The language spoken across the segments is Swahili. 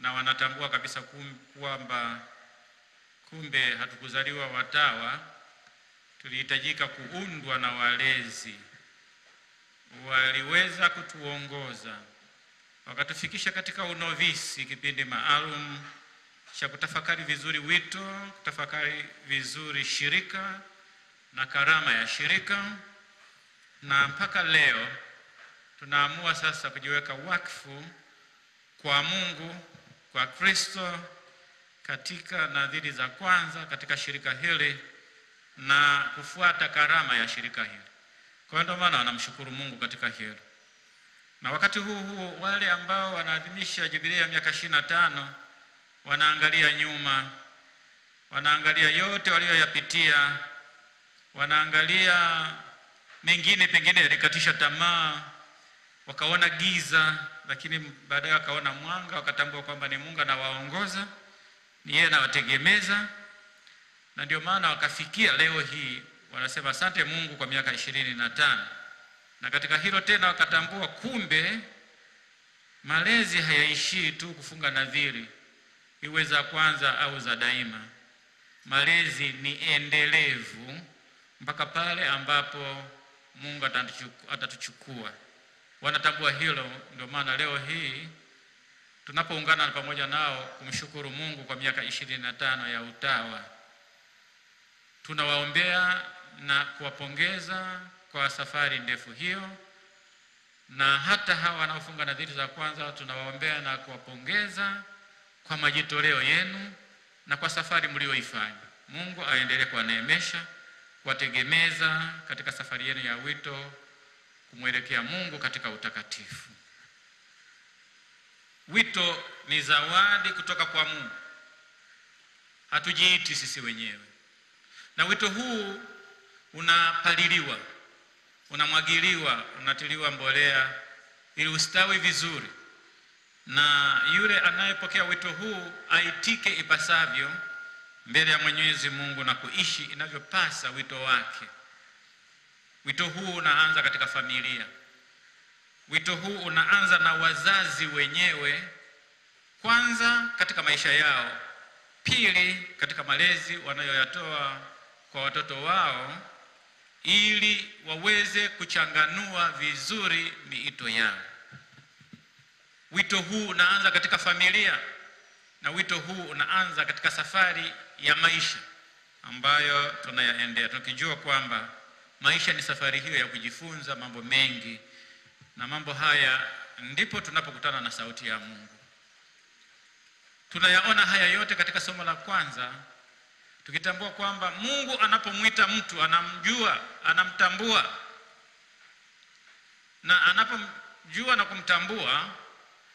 na wanatambua kabisa kwamba kumbe hatukuzaliwa watawa, tulihitajika kuundwa na walezi. Waliweza kutuongoza, wakatufikisha katika unovisi, kipindi maalum cha kutafakari vizuri wito, kutafakari vizuri shirika na karama ya shirika, na mpaka leo tunaamua sasa kujiweka wakfu kwa Mungu, kwa Kristo, katika nadhiri za kwanza katika shirika hili na kufuata karama ya shirika hili. Kwa ndio maana wanamshukuru Mungu katika hilo. Na wakati huu wale ambao wanaadhimisha jubilei ya miaka 25 wanaangalia nyuma, wanaangalia yote walioyapitia, wanaangalia mengine pengine yalikatisha tamaa, wakaona giza, lakini baadaye wakaona mwanga, wakatambua kwamba ni Mungu anawaongoza, ni yeye anawategemeza, na ndio maana wakafikia leo hii wanasema asante Mungu kwa miaka 25. Na katika hilo tena wakatambua kumbe malezi hayaishii tu kufunga nadhiri, iwe za kwanza au za daima. Malezi ni endelevu mpaka pale ambapo Mungu atatuchukua. Wanatambua hilo, ndio maana leo hii tunapoungana pamoja nao kumshukuru Mungu kwa miaka 25 ya utawa. Tunawaombea na kuwapongeza kwa safari ndefu hiyo, na hata hawa wanaofunga nadhiri za kwanza tunawaombea na kuwapongeza kwa majitoleo yenu na kwa safari mlioifanya. Mungu aendelee kuwaneemesha, kuwategemeza katika safari yenu ya wito kumwelekea Mungu katika utakatifu. Wito ni zawadi kutoka kwa Mungu, hatujiiti sisi wenyewe. Na wito huu unapaliliwa, unamwagiliwa, unatiliwa mbolea ili ustawi vizuri, na yule anayepokea wito huu aitike ipasavyo mbele ya Mwenyezi Mungu na kuishi inavyopasa wito wake. Wito huu unaanza katika familia. Wito huu unaanza na wazazi wenyewe, kwanza katika maisha yao, pili katika malezi wanayoyatoa kwa watoto wao ili waweze kuchanganua vizuri miito yao. Wito huu unaanza katika familia, na wito huu unaanza katika safari ya maisha ambayo tunayaendea, tukijua kwamba maisha ni safari hiyo ya kujifunza mambo mengi, na mambo haya ndipo tunapokutana na sauti ya Mungu. Tunayaona haya yote katika somo la kwanza, tukitambua kwamba Mungu anapomwita mtu anamjua, anamtambua, na anapomjua na kumtambua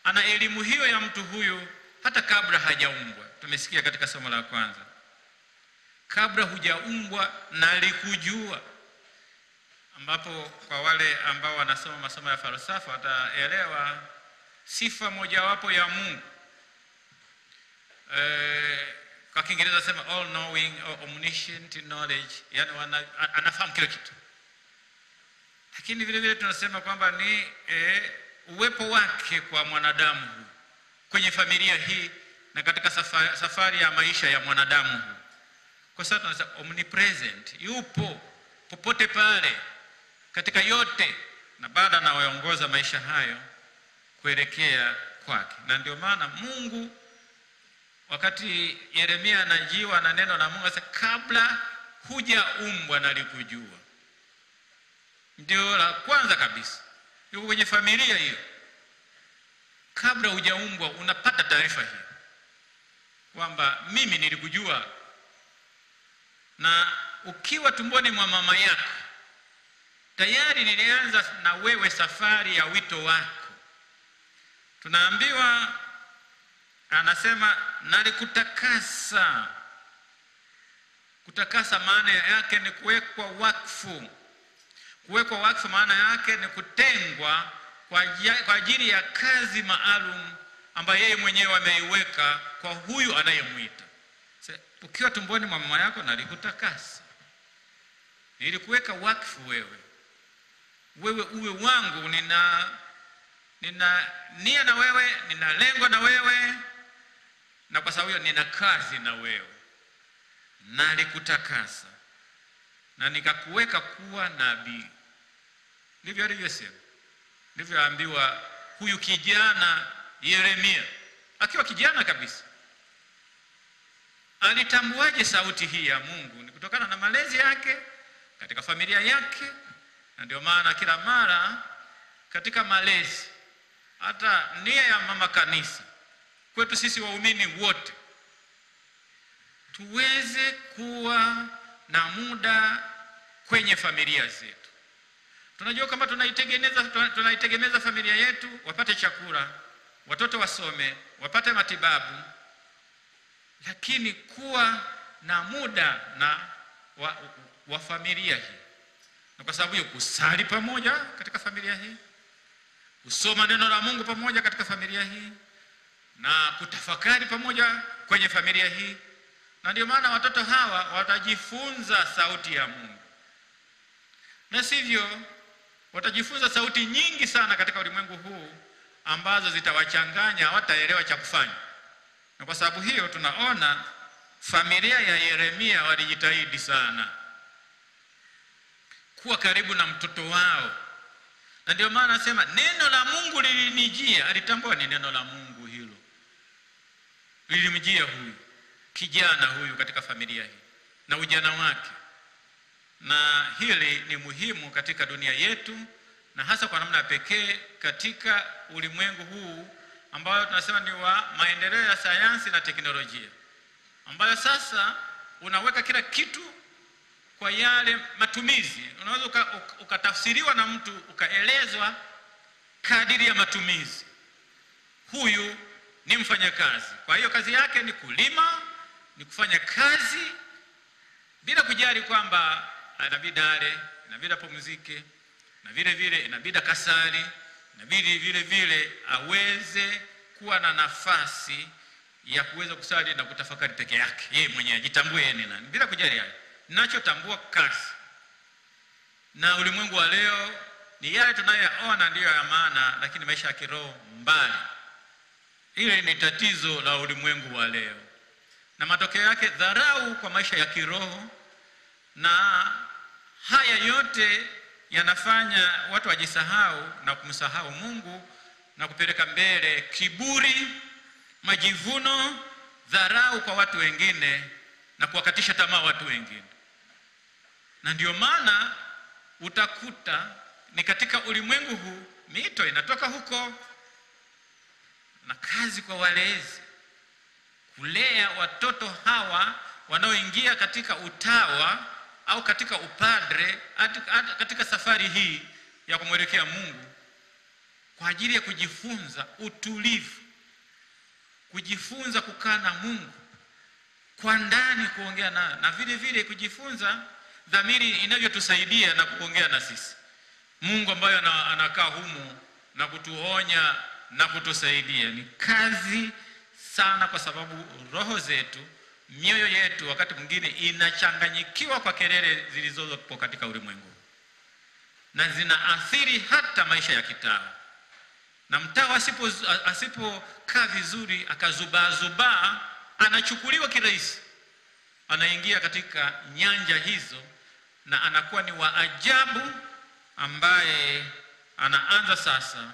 ana elimu hiyo ya mtu huyu hata kabla hajaumbwa. Tumesikia katika somo la kwanza, kabla hujaumbwa nalikujua, ambapo kwa wale ambao wanasoma masomo ya falsafa wataelewa sifa mojawapo ya Mungu. Kwa Kiingereza sema all knowing or omniscient knowledge, yani anafahamu kila kitu. Lakini vile vile tunasema kwamba ni uwepo wake kwa mwanadamu kwenye familia hii na katika safari ya maisha ya mwanadamu. Kwa sababu tunasema omnipresent, yupo popote pale katika yote, na baada anawaongoza maisha hayo kuelekea kwake. Na ndio maana Mungu, wakati Yeremia anajiwa na neno la Mungu, anasema kabla hujaumbwa nalikujua. Ndio la kwanza kabisa, yuko kwenye familia hiyo. Kabla hujaumbwa unapata taarifa hii kwamba mimi nilikujua, na ukiwa tumboni mwa mama yako tayari nilianza na wewe safari ya wito wako. Tunaambiwa, anasema nalikutakasa. Kutakasa maana yake ni kuwekwa wakfu. Kuwekwa wakfu maana yake ni kutengwa kwa ajili ya kazi maalum ambayo yeye mwenyewe ameiweka kwa huyu anayemuita. Ukiwa tumboni mwa mama yako nalikutakasa, nilikuweka wakfu wewe uwe wangu. Nina nia na wewe, nina lengo na wewe, na kwa sababu hiyo nina kazi na wewe, nalikutakasa na nikakuweka kuwa nabii. Ndivyo alivyosema. Ndivyo ambiwa huyu kijana Yeremia, akiwa kijana kabisa. Alitambuaje sauti hii ya Mungu? Ni kutokana na malezi yake katika familia yake. Na ndio maana kila mara katika malezi, hata nia ya mama kanisa kwetu sisi waumini wote, tuweze kuwa na muda kwenye familia zetu. Tunajua kama tunaitegemeza familia yetu wapate chakula, watoto wasome, wapate matibabu, lakini kuwa na muda wa familia hii. Na kwa sababu hiyo kusali pamoja katika familia hii, kusoma neno la Mungu pamoja katika familia hii, na kutafakari pamoja kwenye familia hii. Na ndio maana watoto hawa watajifunza sauti ya Mungu. Na sivyo watajifunza sauti nyingi sana katika ulimwengu huu ambazo zitawachanganya, hawataelewa cha kufanya. Na kwa sababu hiyo tunaona familia ya Yeremia walijitahidi sana kuwa karibu na mtoto wao. Na ndio maana anasema neno la Mungu lilinijia. Alitambua ni neno la Mungu hilo lilimjia huyu kijana huyu katika familia hii na ujana wake. Na hili ni muhimu katika dunia yetu, na hasa kwa namna pekee katika ulimwengu huu ambao tunasema ni wa maendeleo ya sayansi na teknolojia, ambayo sasa unaweka kila kitu kwa yale matumizi. Unaweza ukatafsiriwa na mtu, ukaelezwa kadiri ya matumizi. Huyu ni mfanyakazi, kwa hiyo kazi yake ni kulima, ni kufanya kazi bila kujali kwamba inabidi ale, inabidi apumzike, na vile vile inabidi kasali, na vile vile aweze kuwa na nafasi ya kuweza kusali na kutafakari peke yake. Yeye mwenyewe ajitambue yeye ni nani bila kujali yale. Ninachotambua kazi. Na ulimwengu wa leo ni yale tunayoona ndiyo ya maana, lakini maisha ya kiroho mbali. Ile ni tatizo la ulimwengu wa leo. Na matokeo yake dharau kwa maisha ya kiroho, na haya yote yanafanya watu wajisahau na kumsahau Mungu na kupeleka mbele kiburi, majivuno, dharau kwa watu wengine na kuwakatisha tamaa watu wengine. Na ndio maana utakuta ni katika ulimwengu huu mito inatoka huko, na kazi kwa walezi kulea watoto hawa wanaoingia katika utawa au katika upadre, katika safari hii ya kumwelekea Mungu, kwa ajili ya kujifunza utulivu, kujifunza kukaa na Mungu kwa ndani, kuongea na vile vile kujifunza dhamiri inavyotusaidia na kuongea na sisi. Mungu ambaye anakaa humu na kutuonya na kutusaidia. Ni kazi sana, kwa sababu roho zetu, mioyo yetu wakati mwingine inachanganyikiwa kwa kelele zilizopo katika ulimwengu, na zinaathiri hata maisha ya kitawa. Na mtawa asipokaa vizuri, akazubaa, anachukuliwa kirahisi, anaingia katika nyanja hizo, na anakuwa ni wa ajabu, ambaye anaanza sasa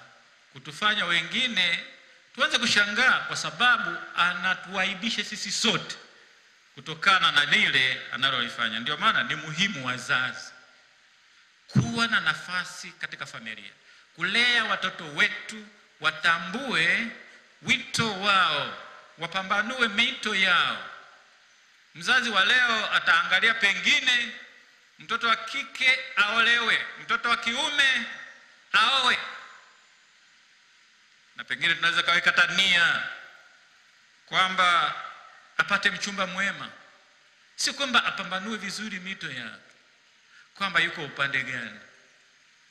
kutufanya wengine tuanze kushangaa, kwa sababu anatuaibisha sisi sote kutokana na lile analolifanya. Ndio maana ni muhimu wazazi kuwa na nafasi katika familia, kulea watoto wetu, watambue wito wao, wapambanue mito yao. Mzazi wa leo ataangalia pengine mtoto wa kike aolewe, mtoto wa kiume aowe, na pengine tunaweza kaweka tania kwamba apate mchumba mwema. Si kwamba apambanue vizuri mito yake, kwamba yuko upande gani.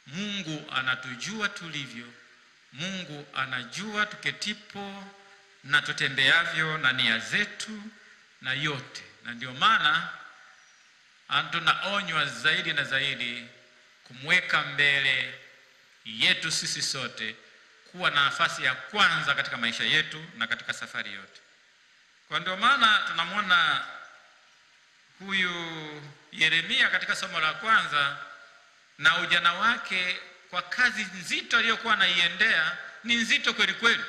Mungu anatujua tulivyo. Mungu anajua tuketipo na tutembeavyo na nia zetu na yote. Na ndio maana tunaonywa zaidi na zaidi kumweka mbele yetu sisi sote, kuwa na nafasi ya kwanza katika maisha yetu na katika safari yote. Kwa ndio maana tunamwona huyu Yeremia katika somo la kwanza, na ujana wake kwa kazi nzito aliyokuwa anaiendea, ni nzito kweli kweli.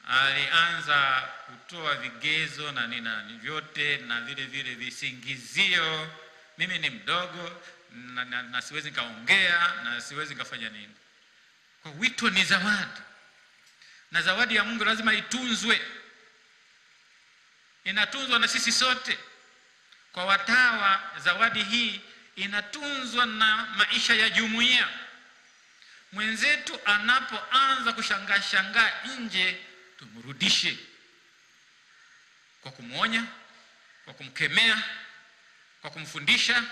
Alianza kutoa vigezo na nini vyote na vile vile visingizio, mimi ni mdogo na siwezi kaongea na siwezi kafanya nini. Kwa wito ni zawadi, na zawadi ya Mungu lazima itunzwe. Inatunzwa na sisi sote. Kwa watawa, zawadi hii inatunzwa na maisha ya jumuiya. Mwenzetu anapoanza kushangaa nje, tumrudishe kwa kumwonya, kwa kumkemea, kwa kumfundisha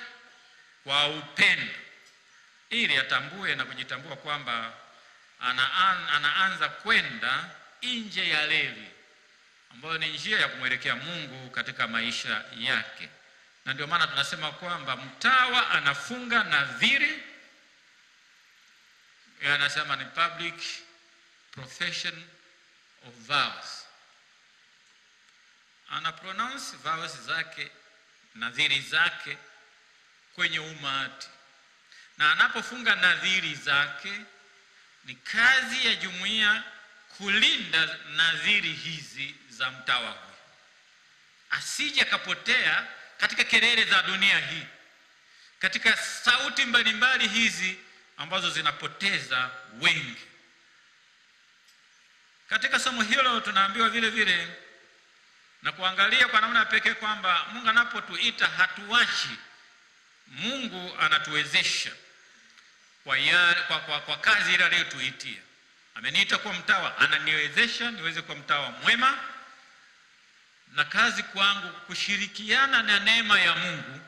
kwa upendo, ili atambue na kujitambua kwamba anaanza kwenda nje ya reli ambayo ni njia ya kumwelekea Mungu katika maisha yake. Na ndio maana tunasema kwamba mtawa anafunga nadhiri, anasema ni public profession of vows. Ana pronounce vows zake, nadhiri zake kwenye umati. Na anapofunga nadhiri zake, ni kazi ya jumuiya kulinda nadhiri hizi za mtawa huyu, asije kapotea katika kelele za dunia hii, katika sauti mbalimbali hizi ambazo zinapoteza wengi. Katika somo hilo tunaambiwa vile vile na kuangalia kwa namna pekee kwamba Mungu anapotuita hatuachi. Mungu anatuwezesha kwa kazi ile aliyotuitia. Ameniita kwa mtawa, ananiwezesha niweze kwa mtawa mwema, na kazi kwangu kushirikiana na neema ya Mungu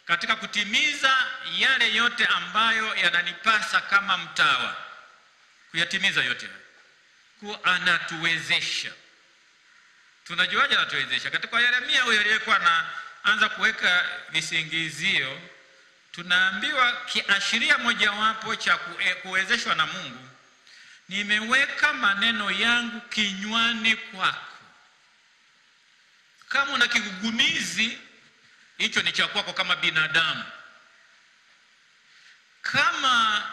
katika kutimiza yale yote ambayo yananipasa kama mtawa, kuyatimiza yote. Kwa anatuwezesha. Tunajuaje anatuwezesha? Katika Yeremia huyo aliyekuwa anaanza kuweka visingizio, tunaambiwa kiashiria mojawapo cha kuwezeshwa na Mungu, nimeweka maneno yangu kinywani kwako. Kama una kigugumizi, hicho ni cha kwako kama binadamu. Kama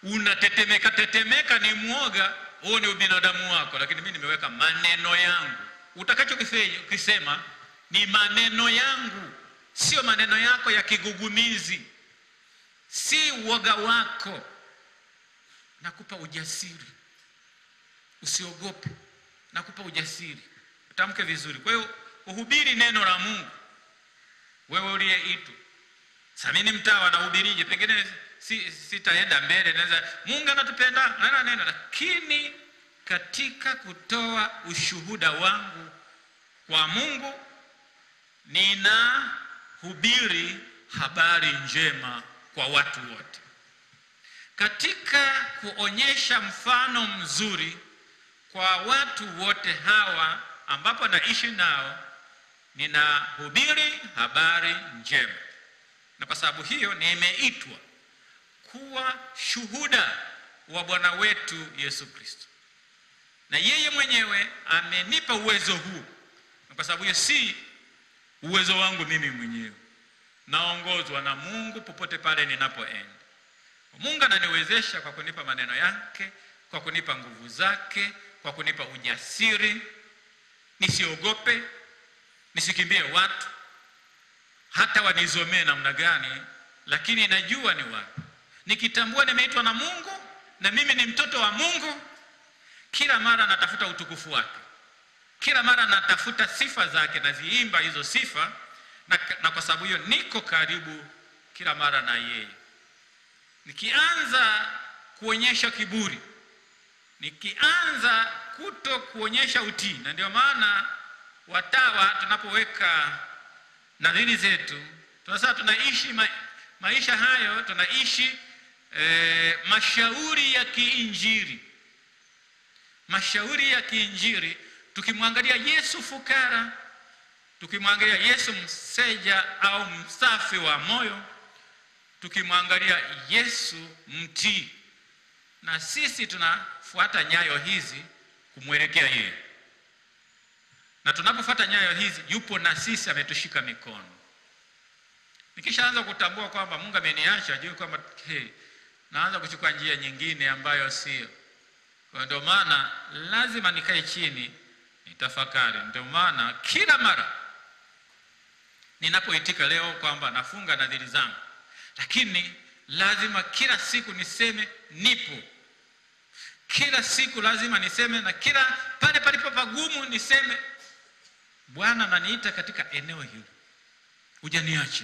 unatetemeka ni muoga, huo ni ubinadamu wako. Lakini mimi nimeweka maneno yangu. Utakachokisema ni maneno yangu, sio maneno yako ya kigugumizi, si uoga wako. Nakupa ujasiri, usiogope. Nakupa ujasiri, utamke vizuri. Kwa hiyo uhubiri neno la Mungu. Wewe uliyeitwa, samini mtawa na uhubirije, pengine sitaenda mbele, naweza Mungu anatupenda na neno, lakini katika kutoa ushuhuda wangu kwa Mungu, ninahubiri habari njema kwa watu wote. Katika kuonyesha mfano mzuri kwa watu wote hawa ambapo naishi nao, ninahubiri habari njema. Na kwa sababu hiyo nimeitwa kuwa shuhuda wa Bwana wetu Yesu Kristo. Na yeye mwenyewe amenipa uwezo huu. Na kwa sababu hiyo si uwezo wangu mimi mwenyewe, naongozwa na Mungu popote pale ninapoenda. Mungu ananiwezesha kwa kunipa maneno yake, kwa kunipa nguvu zake, kwa kunipa ujasiri, nisiogope, nisikimbie watu hata wanizomee namna gani, lakini najua ni wapi. Nikitambua nimeitwa na Mungu na mimi ni mtoto wa Mungu, kila mara natafuta utukufu wake, kila mara natafuta sifa zake, naziimba hizo sifa, na kwa sababu hiyo niko karibu kila mara na yeye. Nikianza kuonyesha kiburi, nikianza kuto kuonyesha utii, na ndio maana watawa tunapoweka nadhiri zetu, tunasema tunaishi maisha hayo, tunaishi mashauri ya kiinjili. Mashauri ya kiinjili, tukimwangalia Yesu fukara, tukimwangalia Yesu mseja au msafi wa moyo, tukimwangalia Yesu mtii. Na sisi tunafuata nyayo hizi kumwelekea yeye. Na tunapofuata nyayo hizi, yupo na sisi, ametushika mikono. Nikishaanza kutambua kwamba Mungu ameniacha, ajue kwamba naanza kuchukua njia nyingine ambayo sio. Kwa ndio maana lazima nikae chini nitafakari. Ndio maana kila mara ninapoitika leo kwamba nafunga nadhiri zangu, lakini lazima kila siku niseme nipo. Kila siku lazima niseme, na kila pale palipo pagumu niseme, Bwana ananiita katika eneo hili, hujaniacha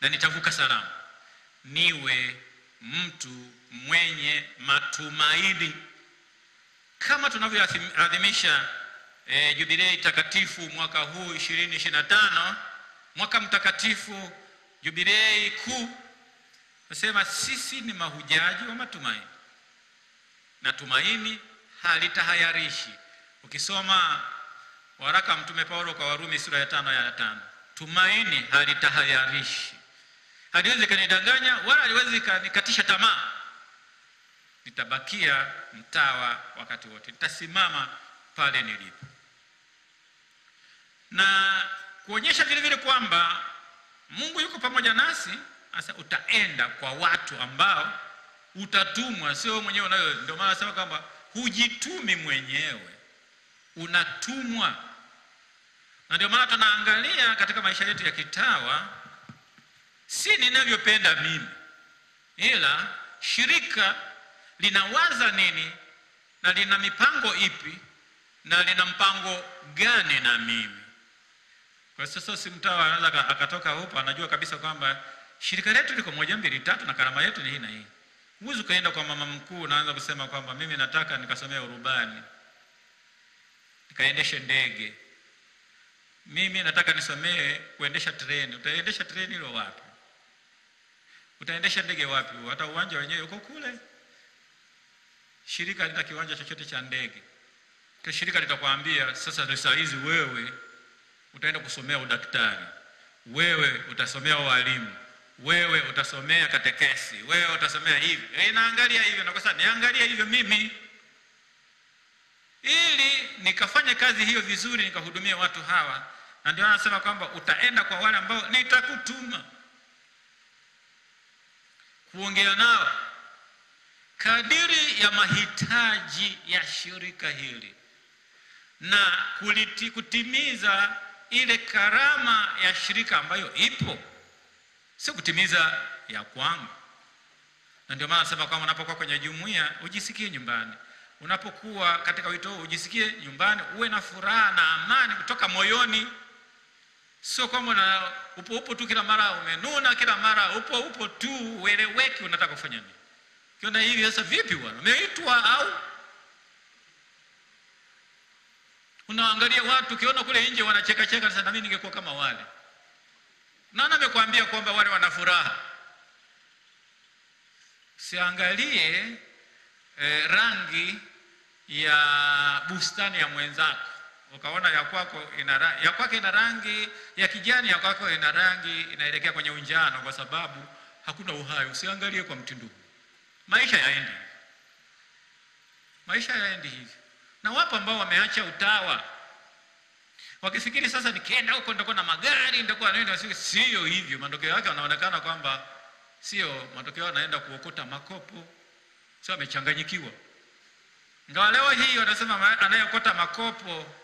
na nitavuka salama. Niwe mtu mwenye matumaini. Kama tunavyoadhimisha jubilei takatifu mwaka huu 2025, mwaka mtakatifu, jubilei kuu, nasema sisi ni mahujaji wa matumaini. Na tumaini halitahayarishi. Ukisoma waraka Mtume Paulo kwa Warumi sura ya 5 ya 5, tumaini halitahayarishi. Haliwezi kanidanganya wala haliwezi kanikatisha tamaa. Nitabakia mtawa wakati wote. Nitasimama pale nilipo. Na kuonyesha vile vile kwamba Mungu yuko pamoja nasi, sasa utaenda kwa watu ambao utatumwa, sio mwenyewe unayo. Ndio maana nasema kwamba hujitumi mwenyewe, unatumwa. Na ndio maana tunaangalia katika maisha yetu ya kitawa, si ninavyopenda mimi, ila shirika linawaza nini na lina mipango ipi na lina mpango gani na mimi. Kwa sasa si mtawa anaweza akatoka huko anajua kabisa kwamba shirika letu liko 1 2 3 na karama yetu ni hii na hii. Huwezi kaenda kwa mama mkuu naanza kusema kwamba mimi nataka nikasomea urubani, nikaendeshe ndege, mimi nataka nisomee kuendesha treni. Utaendesha treni hilo wapi? Utaendesha ndege wapi? Hata uwanja wenyewe uko kule. Shirika lina kiwanja chochote cha ndege. Kwa shirika litakwambia sasa saa hizi wewe utaenda kusomea udaktari, wewe utasomea walimu, wewe utasomea katekesi, wewe utasomea hivi. Inaangalia hivyo, na kwa sababu niangalia hivyo mimi ili nikafanye kazi hiyo vizuri, nikahudumia watu hawa. Na ndio anasema kwamba utaenda kwa wale ambao nitakutuma kuongea nao kadiri ya mahitaji ya shirika hili na kutimiza ile karama ya shirika ambayo ipo, sio kutimiza ya kwangu. Na ndio maana nasema kwamba unapokuwa kwenye jumuiya ujisikie nyumbani. Unapokuwa katika wito huu ujisikie nyumbani, uwe na furaha na amani kutoka moyoni. Sio kwamba upo tu kila mara umenuna, kila mara upo tu ueleweki unataka kufanya nini. Kiona hivi sasa vipi bwana? Umeitwa au? Unaangalia watu kiona kule nje wanacheka cheka, sasa na mimi ningekuwa kama wale. Nani amekwambia kwamba wale wana furaha? Siangalie rangi ya bustani ya mwenzako ukaona ya kwako ina rangi ya kijani, ya kwako ina rangi inaelekea kwenye unjano, kwa sababu hakuna uhai. Usiangalie kwa mtindo. Maisha yaendi hivi. Na wapo ambao wameacha utawa wakifikiri sasa nikienda huko nitakuwa na magari, nitakuwa naenda. Sio hivyo. Matokeo yake wanaonekana kwamba sio, matokeo anaenda kuokota makopo. Sio, amechanganyikiwa. Ingawa leo hii wanasema anayeokota makopo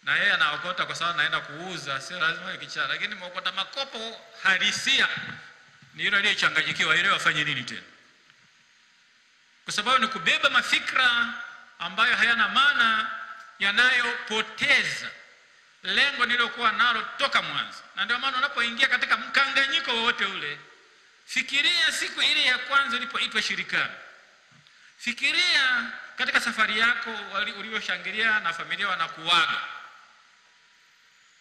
na yeye anaokota kwa sababu anaenda kuuza, sio lazima ikichaa, lakini muokota makopo halisia ni yule aliyechanganyikiwa, ile afanye nini tena? Kwa sababu ni kubeba mafikra ambayo hayana maana, yanayopoteza lengo nilokuwa nalo toka mwanzo. Na ndio maana unapoingia katika mkanganyiko wowote ule, fikiria siku ile ya kwanza ulipoitwa shirikani. Fikiria katika safari yako ulivyoshangilia na familia wanakuaga.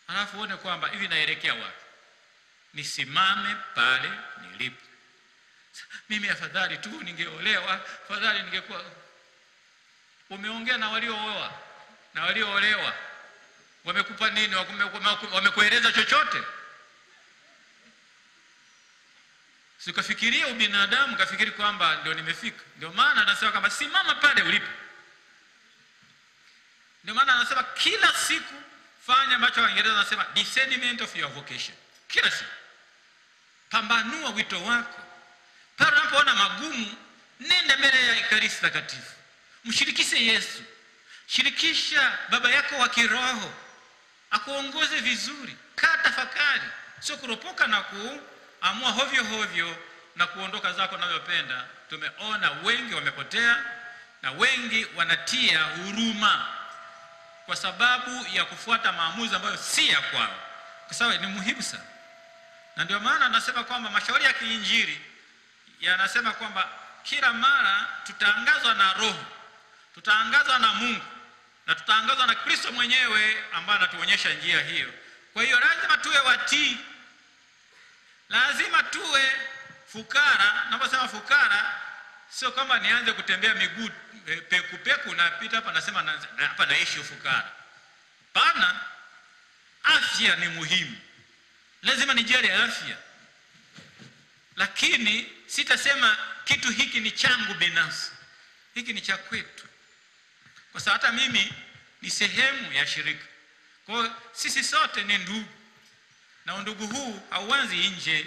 Alafu uone kwamba hivi naelekea wapi? Nisimame pale nilipo. Mimi afadhali tu ningeolewa, afadhali ningekuwa. Umeongea na waliooa na walioolewa, wamekupa nini? Wamekueleza chochote? Sikafikiria ubinadamu, kafikiri kwamba ndio nimefika. Ndio maana anasema kama simama pale ulipo. Ndio maana anasema kila siku Fanya ambacho Waingereza wanasema discernment of your vocation. Kila siku pambanua wito wako. Pale unapoona magumu, nenda mbele ya Ekaristi Takatifu, mshirikishe Yesu, shirikisha baba yako wa kiroho akuongoze vizuri. Kaa tafakari, sio kuropoka na kuamua hovyo hovyo na kuondoka zako unavyopenda. Tumeona wengi wamepotea na wengi wanatia huruma kwa sababu ya kufuata maamuzi ambayo si ya kwao. Kwa sababu ni muhimu sana. Na ndio maana anasema kwamba mashauri ya kiinjili yanasema kwamba kila mara tutaangazwa na Roho, tutaangazwa na Mungu, na tutaangazwa na Kristo mwenyewe ambaye anatuonyesha njia hiyo. Kwa hiyo lazima tuwe watii. Lazima tuwe fukara. Naposema fukara, sio kama nianze kutembea miguu peku peku na pita hapa nasema hapa naishi ufukara. Pana, afya ni muhimu. Lazima nijali afya. Lakini sitasema kitu hiki ni changu binafsi. Hiki ni cha kwetu. Kwa sababu hata mimi ni sehemu ya shirika. Kwa hiyo sisi sote ni ndugu. Na undugu huu hauanzi nje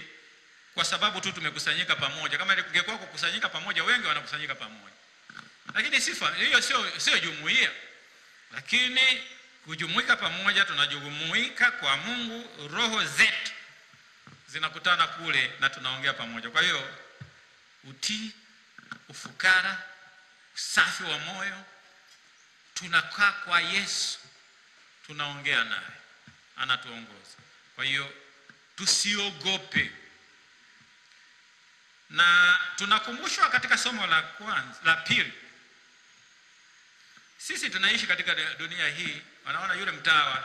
kwa sababu tu tumekusanyika pamoja. Kama ingekuwa kukusanyika pamoja, wengi wanakusanyika pamoja. Lakini sifa hiyo sio jumuiya. Lakini kujumuika pamoja, tunajumuika kwa Mungu, roho zetu zinakutana kule na tunaongea pamoja. Kwa hiyo utii, ufukara, usafi wa moyo, tunakaa kwa Yesu, tunaongea naye, anatuongoza. Kwa hiyo tusiogope. Na tunakumbushwa katika somo la pili. Sisi tunaishi katika dunia hii, wanaona yule mtawa,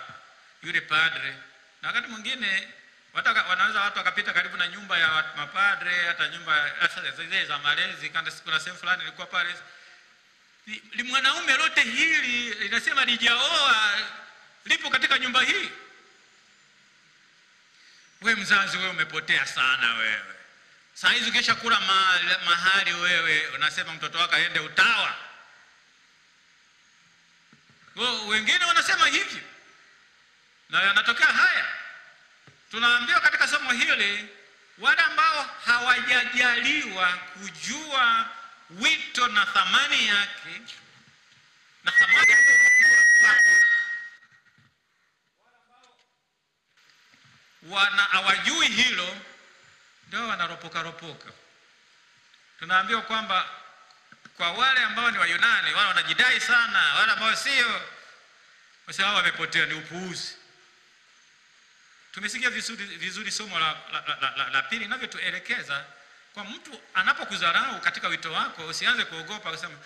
yule padre, na wakati mwingine wanaweza watu wakapita karibu na nyumba ya mapadre, hata nyumba zile za malezi. Kuna sehemu fulani nilikuwa pale, mwanaume lote hili linasema lijaoa lipo katika nyumba hii. Wewe mzazi, wewe umepotea sana wewe. Saa hizi ukisha kula mahali, wewe unasema mtoto wako aende utawa. Wengine wanasema hivi. Na yanatokea haya. Tunaambiwa katika somo hili, wale ambao hawajajaliwa kujua wito na thamani yake, na thamani yake, hawajui hilo, ndio wanaropoka. Tunaambiwa kwamba kwa wale ambao ni Wayunani, wale wanajidai sana, wale ambao sio, wase hao wamepotea, ni upuuzi. Tumesikia vizuri somo la pili linavyotuelekeza kwa mtu anapokudharau katika wito wako, usianze kuogopa kusema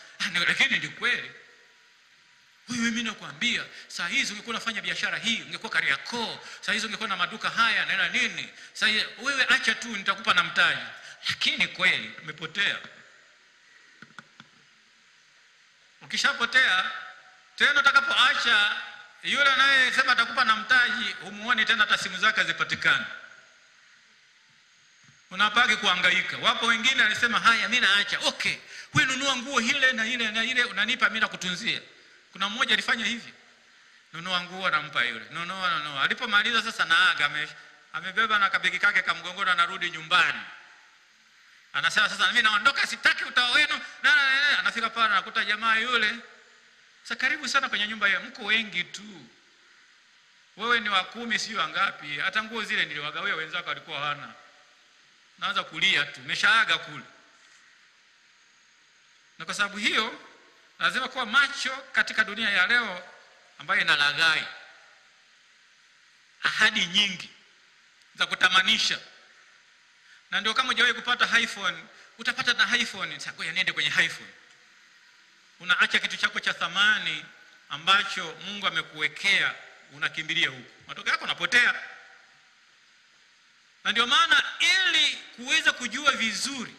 lakini ni kweli. Wewe, mimi nakwambia, saa hizi ungekuwa unafanya biashara hii, ungekuwa Kariakoo, saa hizi ungekuwa na maduka haya na nini. Saa hizi wewe acha tu, nitakupa na mtaji. Lakini kweli umepotea. Ukishapotea tena, utakapoacha yule anayesema atakupa na mtaji, umuone tena hata simu zake zipatikane. Unapaki kuhangaika. Wapo wengine alisema haya, mimi naacha. Okay, wewe nunua nguo ile na ile unanipa mimi na kutunzia. Kuna mmoja alifanya hivi. Nunua nguo nampa yule. Nunua. Alipomaliza sasa naaga, amebeba na kabegi kake kamgongona, anarudi nyumbani. Anasema sasa mimi naondoka, sitaki utawa wenu. Anafika pale anakuta jamaa yule. Sasa karibu sana kwenye nyumba yao, mko wengi tu. Wewe ni wa 10 sio wangapi? Hata nguo zile niliwagawia wenzako walikuwa hana. Naanza kulia tu, umeshaaga kule. Na kwa sababu hiyo lazima kuwa macho katika dunia ya leo ambayo inalaghai. Ahadi nyingi za kutamanisha. Na ndio kama hujawahi kupata iPhone, utapata na iPhone. Sasa ngoja niende kwenye iPhone. Unaacha kitu chako cha thamani ambacho Mungu amekuwekea, unakimbilia huko. Matokeo yako unapotea. Na ndio maana ili kuweza kujua vizuri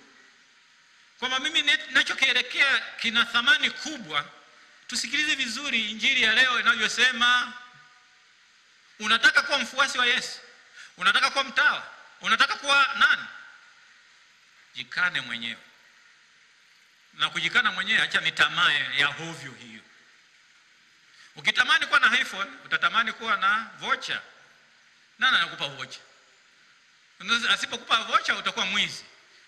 kwamba mimi ninachokielekea kina thamani kubwa, tusikilize vizuri injili ya leo inavyosema. Unataka kuwa mfuasi wa Yesu? Unataka kuwa mtawa? Unataka kuwa nani? Jikane mwenyewe. Na kujikana mwenyewe, acha ni tamaa ya hovyo hiyo. Ukitamani kuwa na iPhone, utatamani kuwa na voucher. Nani anakupa voucher? Asipokupa voucher utakuwa mwizi.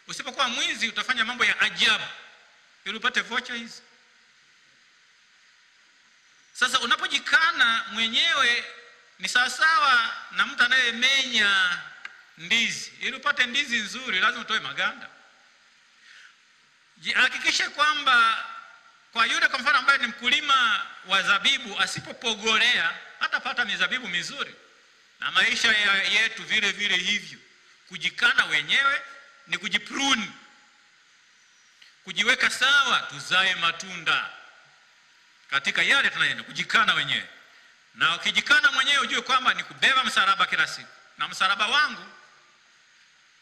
Usipokuwa mwizi utafanya mambo ya ajabu ili upate voucher hizi. Sasa unapojikana mwenyewe ni sawasawa na mtu anayemenya ndizi. Ili upate ndizi nzuri lazima utoe maganda. Hakikisha kwamba kwa yule kwa mfano ambaye ni mkulima wa zabibu, asipopogolea hatapata mizabibu mizuri. Na maisha yetu vile vile hivyo. Kujikana wenyewe ni kujiprune, kujiweka sawa, tuzae matunda katika yale tunayoenda. Kujikana wenyewe, na ukijikana mwenyewe ujue kwamba ni kubeba msalaba kila siku. Na msalaba wangu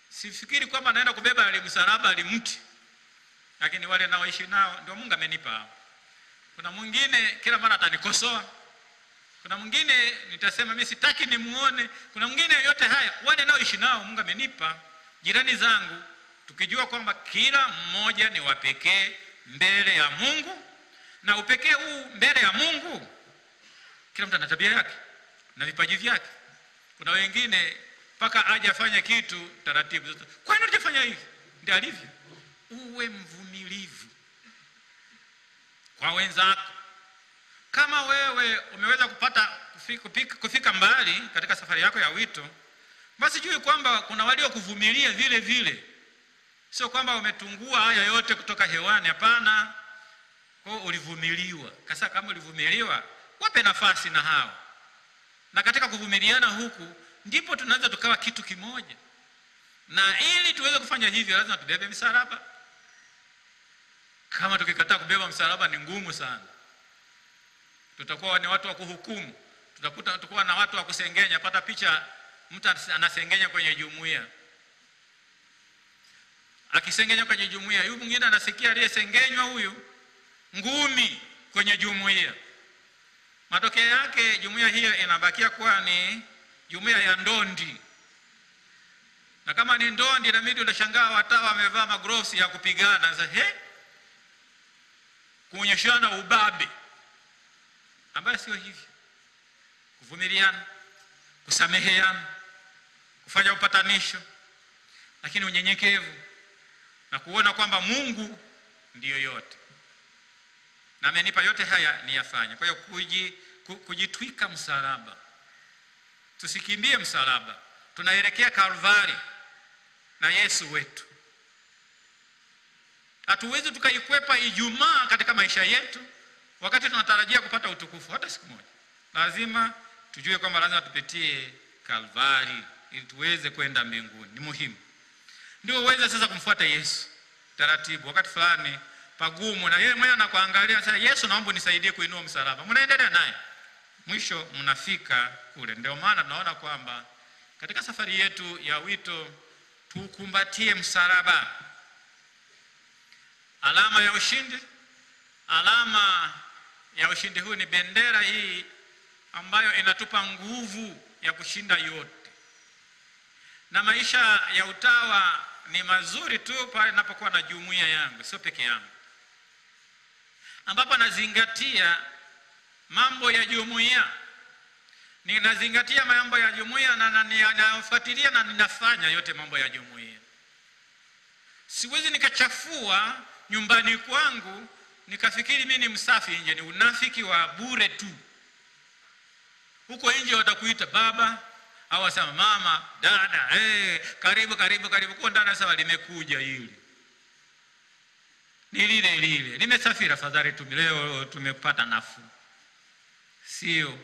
sifikiri kwamba naenda kubeba ile msalaba ile mti, lakini wale naoishi nao ndio Mungu amenipa. Kuna mwingine kila mara atanikosoa, kuna mwingine nitasema mimi sitaki nimuone, kuna mwingine yote haya wale naoishi nao Mungu amenipa, jirani zangu, tukijua kwamba kila mmoja ni wa pekee mbele ya Mungu. Na upekee huu mbele ya Mungu, kila mtu ana tabia yake na vipaji vyake. Kuna wengine paka aje afanye kitu taratibu. Kwa nini unafanya hivi? Ndio alivyo. Uwe mvumilivu kwa wenzako. Kama wewe umeweza kufika mbali katika safari yako ya wito, basi jua kwamba kuna walio kuvumilia vile vile. Sio kwamba umetungua haya yote kutoka hewani, hapana. Kwa ulivumiliwa. Kasa kama ulivumiliwa, wape nafasi na hao. Na katika kuvumiliana huku ndipo tunaweza tukawa kitu kimoja. Na ili tuweze kufanya hivyo lazima tubebe msalaba. Kama tukikataa kubeba msalaba ni ngumu sana. Tutakuwa ni watu wa kuhukumu. Tutakuwa na watu wa kusengenya. Pata picha mtu anasengenya kwenye jumuiya. Akisengenya kwenye jumuiya, yule mwingine anasikia aliyesengenywa huyu ngumi kwenye jumuiya. Matokeo yake jumuiya hiyo inabakia kuwa ni jumuiya ya ndondi. Na kama ni ndondi, na mimi unashangaa watawa wamevaa magloves ya kupigana. Sasa kuonyeshana ubabe ambayo sio hivyo. Kuvumiliana, kusameheana, kufanya upatanisho, lakini unyenyekevu na kuona kwamba Mungu ndiyo yote. Na amenipa yote haya niyafanye. Kwa hiyo kujitwika msalaba. Tusikimbie msalaba. Tunaelekea Kalvari na Yesu wetu. Hatuwezi tukaikwepa Ijumaa katika maisha yetu wakati tunatarajia kupata utukufu hata siku moja. Lazima tujue kwamba lazima tupitie Kalvari ili tuweze kwenda mbinguni. Ni muhimu. Ndio uweze sasa kumfuata Yesu taratibu. Wakati fulani pagumu na yeye mwenyewe anakuangalia, sasa Yesu naomba nisaidie kuinua msalaba. Mnaendelea naye. Mwisho mnafika kule. Ndio maana tunaona kwamba katika safari yetu ya wito tukumbatie msalaba. Alama ya ushindi. Alama ya ushindi huu ni bendera hii ambayo inatupa nguvu ya kushinda yote. Na maisha ya utawa ni mazuri tu pale ninapokuwa na jumuiya yangu, sio peke yangu. Ambapo nazingatia mambo ya jumuiya. Ninazingatia mambo ya jumuiya na ninafuatilia na ninafanya yote mambo ya jumuiya. Siwezi nikachafua nyumbani kwangu nikafikiri mimi ni msafi nje. Ni unafiki wa bure tu. Huko nje watakuita baba au wasema mama, dada, karibu kwa ndani sasa limekuja hili. Ni lile. Nimesafiri afadhali tu leo tumepata nafuu. Sio.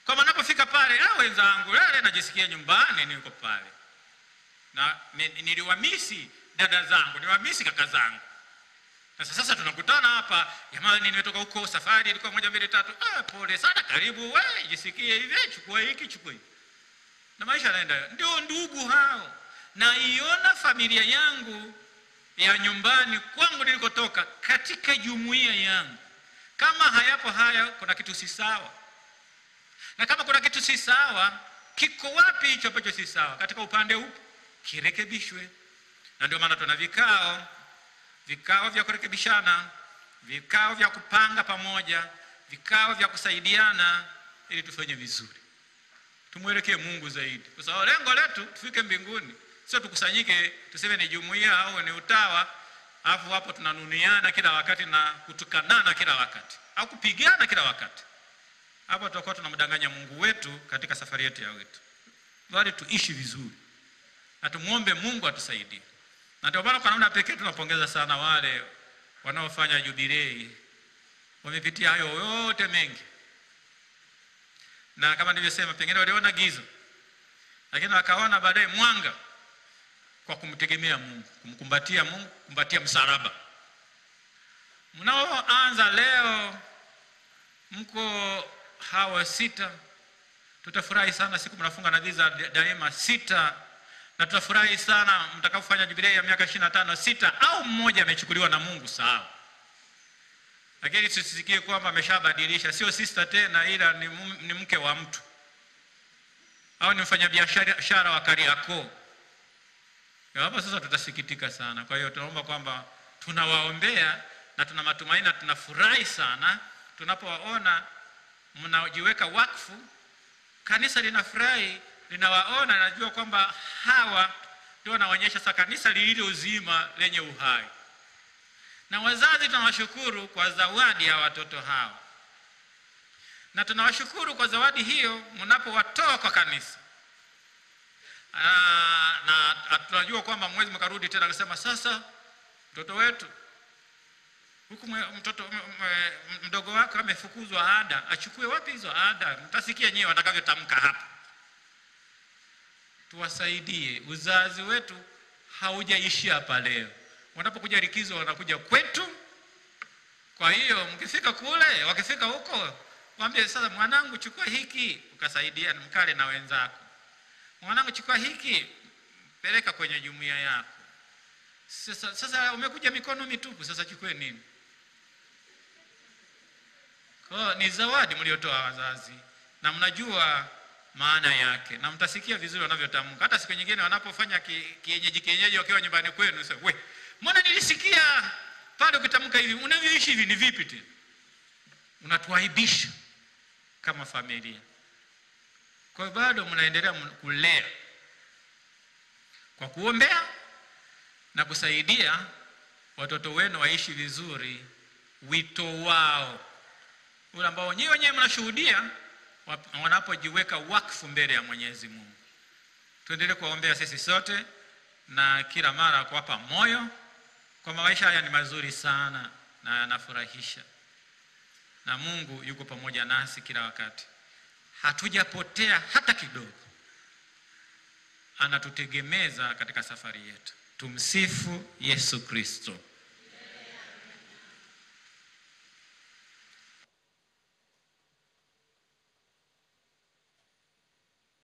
Kama napofika pale, wenzangu, najisikia nyumbani niko pale. Na niliwamisi dada zangu, niliwamisi kaka zangu. Sasa tunakutana hapa, jamani nimetoka huko safari ilikuwa 1 2 3. Pole sana, karibu wewe, jisikie hivi, chukua hiki, chukua hiki. Na maisha yanaenda. Ndio ndugu hao. Na iona familia yangu ya nyumbani kwangu nilikotoka katika jumuiya yangu. Kama hayapo haya, kuna kitu si sawa. Na kama kuna kitu si sawa, kiko wapi hicho ambacho si sawa? Katika upande huu kirekebishwe. Na ndio maana tuna vikao vya kurekebishana, vikao vya kupanga pamoja, vikao vya kusaidiana ili tufanye vizuri. Tumwelekee Mungu zaidi. Kwa sababu lengo letu tufike mbinguni. Sio tukusanyike tuseme ni jumuiya au ni utawa, alafu hapo tunanuniana kila wakati na kutukanana kila wakati au kupigana kila wakati. Hapo tutakuwa tunamdanganya Mungu wetu katika safari yetu ya wetu. Bali tuishi vizuri. Na tumuombe Mungu atusaidie. Na ndio maana kwa namna pekee tunapongeza sana wale wanaofanya jubilei. Wamepitia hayo yote mengi. Na kama nilivyosema, pengine waliona giza, lakini wakaona baadaye mwanga kwa kumtegemea Mungu, kumkumbatia Mungu, kumbatia msalaba. Mnaoanza leo mko hawa 6, tutafurahi sana siku mnafunga nadhiri za daima 6, na tutafurahi sana mtakapofanya jubilei ya miaka 25 6 au mmoja amechukuliwa na Mungu, sawa. Lakini tusisikie kwamba ameshabadilisha, sio sister tena, ila ni mke wa mtu au ni mfanyabiashara wa Kariakoo. Hapo sasa tutasikitika sana. Kwa hiyo tunaomba kwamba tunawaombea na tuna matumaini na tunafurahi sana tunapowaona mnajiweka wakfu. Kanisa linafurahi, linawaona, najua kwamba hawa ndio wanaonyesha sasa kanisa lililo uzima lenye uhai. Na wazazi tunawashukuru kwa zawadi ya watoto hao. Na tunawashukuru kwa zawadi hiyo mnapowatoa kwa kanisa. Na tunajua kwamba mwezi mkarudi tena akasema sasa mtoto wetu huku mtoto mdogo wako amefukuzwa ada, achukue wapi hizo ada? Mtasikia nyewe watakavyotamka hapa. Tuwasaidie. Uzazi wetu haujaishi hapa leo. Wanapokuja likizo wanakuja kwetu. Kwa hiyo mkifika kule, wakifika huko, mwambie sasa mwanangu chukua hiki, ukasaidia mkale na wenzako. Mwanangu chukua hiki, peleka kwenye jumuiya yako. Sasa umekuja mikono mitupu, sasa chukue nini? Kwa ni zawadi mliotoa wazazi na mnajua maana yake na mtasikia vizuri wanavyotamka. Hata siku nyingine wanapofanya kienyeji wakiwa nyumbani kwenu, sasa we, mbona nilisikia pale ukitamka hivi, unavyoishi hivi ni vipi tena? Unatuaibisha kama familia. Kwa hiyo bado mnaendelea kulea kwa kuombea na kusaidia watoto wenu waishi vizuri wito wao ule ambao nyinyi wenyewe mnashuhudia wanapojiweka wakfu mbele ya Mwenyezi Mungu. Tuendelee kuombea sisi sote na kila mara kuwapa moyo kwa maisha haya ni mazuri sana na yanafurahisha. Na Mungu yuko pamoja nasi kila wakati. Hatujapotea hata kidogo. Anatutegemeza katika safari yetu. Tumsifu Yesu Kristo.